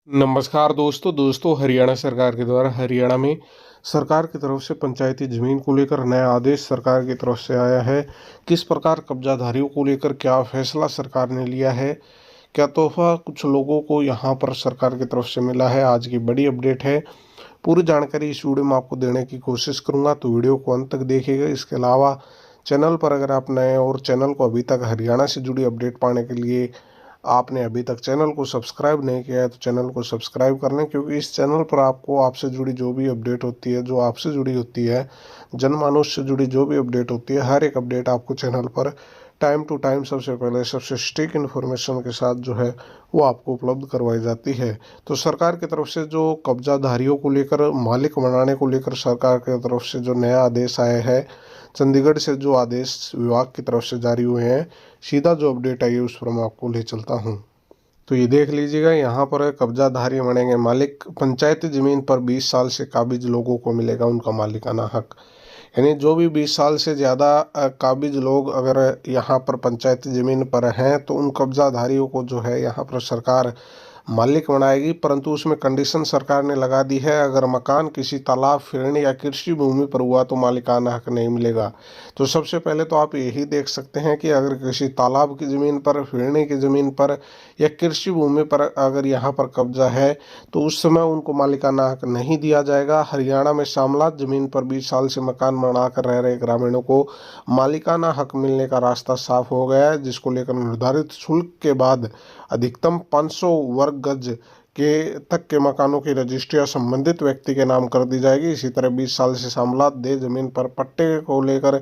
नमस्कार दोस्तों हरियाणा सरकार के द्वारा हरियाणा में सरकार की तरफ से पंचायती जमीन को लेकर नया आदेश सरकार की तरफ से आया है। किस प्रकार कब्जाधारियों को लेकर क्या फैसला सरकार ने लिया है, क्या तोहफा कुछ लोगों को यहाँ पर सरकार की तरफ से मिला है, आज की बड़ी अपडेट है। पूरी जानकारी इस वीडियो में आपको देने की कोशिश करूंगा, तो वीडियो को अंत तक देखिएगा। इसके अलावा चैनल पर अगर आप नए और चैनल को अभी तक हरियाणा से जुड़ी अपडेट पाने के लिए आपने अभी तक चैनल को सब्सक्राइब नहीं किया है तो चैनल को सब्सक्राइब कर लें, क्योंकि इस चैनल पर आपको आपसे जुड़ी जो भी अपडेट होती है, जो आपसे जुड़ी होती है, जनमानस से जुड़ी जो भी अपडेट होती है, हर एक अपडेट आपको चैनल पर टाइम टू टाइम सबसे पहले सबसे सटीक इन्फॉर्मेशन के साथ जो है वो आपको उपलब्ध करवाई जाती है। तो सरकार की तरफ से जो कब्जाधारियों को लेकर, मालिक बनाने को लेकर सरकार की तरफ से जो नया आदेश आया है, चंडीगढ़ से जो आदेश विभाग की तरफ से जारी हुए हैं, सीधा जो अपडेट आई है उस पर मैं आपको ले चलता हूँ। तो ये देख लीजिएगा, यहाँ पर कब्जाधारी बनेंगे मालिक, पंचायती जमीन पर 20 साल से काबिज लोगों को मिलेगा उनका मालिकाना हक। यानी जो भी 20 साल से ज़्यादा काबिज लोग अगर यहाँ पर पंचायती ज़मीन पर हैं तो उन कब्जाधारियों को जो है यहाँ पर सरकार मालिक बनाएगी। परंतु उसमें कंडीशन सरकार ने लगा दी है, अगर मकान किसी तालाब, फिरनी या कृषि भूमि पर हुआ तो मालिकाना हक नहीं मिलेगा। तो सबसे पहले तो आप यही देख सकते हैं कि अगर किसी तालाब की ज़मीन पर, फिरनी की ज़मीन पर या कृषि भूमि पर अगर यहाँ पर कब्जा है तो उस समय उनको मालिकाना हक नहीं दिया जाएगा। हरियाणा में शामलात ज़मीन पर 20 साल से मकान बनाकर रह रहे ग्रामीणों को मालिकाना हक मिलने का रास्ता साफ हो गया है, जिसको लेकर निर्धारित शुल्क के बाद अधिकतम 500 वर्ग गज के तक के मकानों की रजिस्ट्री संबंधित व्यक्ति के नाम कर दी जाएगी। इसी तरह 20 साल से शामलात दे जमीन पर पट्टे को लेकर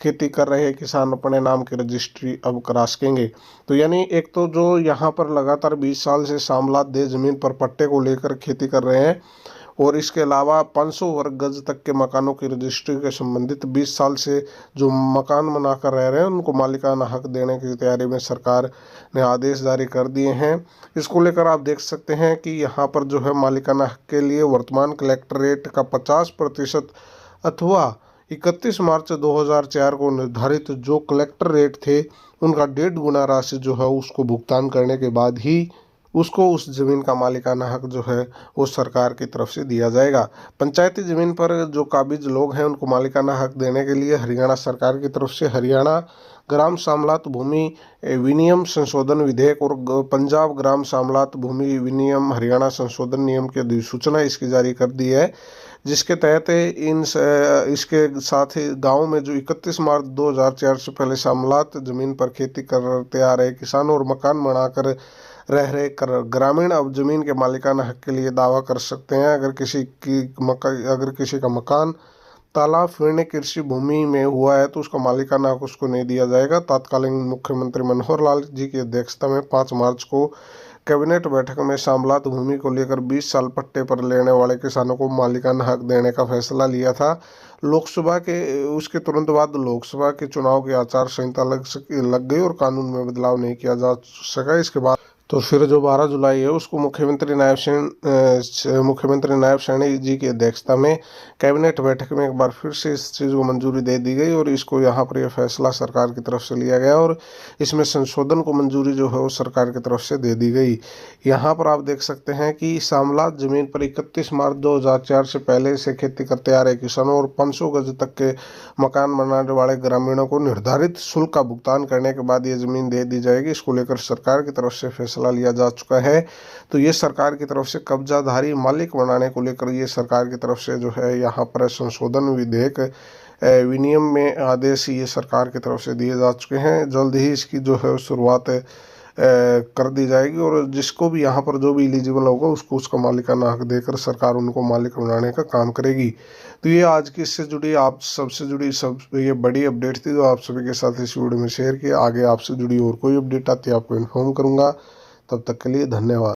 खेती कर रहे किसान अपने नाम की रजिस्ट्री अब करा सकेंगे। तो यानी एक तो जो यहाँ पर लगातार 20 साल से शामलात दे जमीन पर पट्टे को लेकर खेती कर रहे हैं, और इसके अलावा 500 वर्ग गज तक के मकानों की रजिस्ट्री के संबंधित 20 साल से जो मकान बनाकर रह रहे हैं उनको मालिकाना हक देने की तैयारी में सरकार ने आदेश जारी कर दिए हैं। इसको लेकर आप देख सकते हैं कि यहाँ पर जो है मालिकाना हक के लिए वर्तमान कलेक्टर रेट का 50% अथवा 31 मार्च 2004 को निर्धारित जो कलेक्टर रेट थे उनका 1.5 गुना राशि जो है उसको भुगतान करने के बाद ही उसको उस ज़मीन का मालिकाना हक जो है वो सरकार की तरफ से दिया जाएगा। पंचायती ज़मीन पर जो काबिज लोग हैं उनको मालिकाना हक देने के लिए हरियाणा सरकार की तरफ से हरियाणा ग्राम शामलात भूमि विनियम संशोधन विधेयक और पंजाब ग्राम शामलात भूमि विनियम हरियाणा संशोधन नियम की अधिसूचना इसकी जारी कर दी है, जिसके तहत इसके साथ ही गाँव में जो 31 मार्च 2004 से पहले शामलात ज़मीन पर खेती करते आ रहे किसान और मकान बनाकर रह रहे ग्रामीण अब जमीन के मालिकाना हक के लिए दावा कर सकते हैं। अगर किसी का मकान तालाब, फिरनी, कृषि भूमि में हुआ है तो उसका मालिकाना हक उसको नहीं दिया जाएगा। तत्कालीन मुख्यमंत्री मनोहर लाल जी की अध्यक्षता में 5 मार्च को कैबिनेट बैठक में शामलात भूमि को लेकर 20 साल पट्टे पर लेने वाले किसानों को मालिकाना हक देने का फैसला लिया था। लोकसभा के उसके तुरंत बाद लोकसभा के चुनाव की आचार संहिता लग गई और कानून में बदलाव नहीं किया जा सका। इसके बाद तो फिर जो 12 जुलाई है उसको मुख्यमंत्री नायब सैनी जी की अध्यक्षता में कैबिनेट बैठक में एक बार फिर से इस चीज़ को मंजूरी दे दी गई और इसको यहाँ पर यह फैसला सरकार की तरफ से लिया गया और इसमें संशोधन को मंजूरी जो है वो सरकार की तरफ से दे दी गई। यहाँ पर आप देख सकते हैं कि शामलात जमीन पर 31 मार्च 2004 से पहले से खेती करते आ रहे किसानों और 500 गज तक के मकान बनाने वाले ग्रामीणों को निर्धारित शुल्क का भुगतान करने के बाद ये जमीन दे दी जाएगी। इसको लेकर सरकार की तरफ से फैसला लिया जा चुका है। तो ये सरकार की तरफ से कब्जाधारी मालिक बनाने को लेकर ये सरकार की तरफ से जो है यहाँ पर संशोधन विधेयक विनियम में आदेश ये सरकार की तरफ से दिए जा चुके हैं। जल्द ही इसकी जो है शुरुआत कर दी जाएगी और जिसको भी यहाँ पर जो भी एलिजिबल होगा उसको उसका मालिकाना हक देकर सरकार उनको मालिक बनाने का काम करेगी। तो ये आज की इससे जुड़ी आप सबसे जुड़ी ये बड़ी अपडेट थी जो आप सभी के साथ इस वीडियो में शेयर किया। आगे आपसे जुड़ी और कोई अपडेट आती है आपको इन्फॉर्म करूँगा। तब तक के लिए धन्यवाद।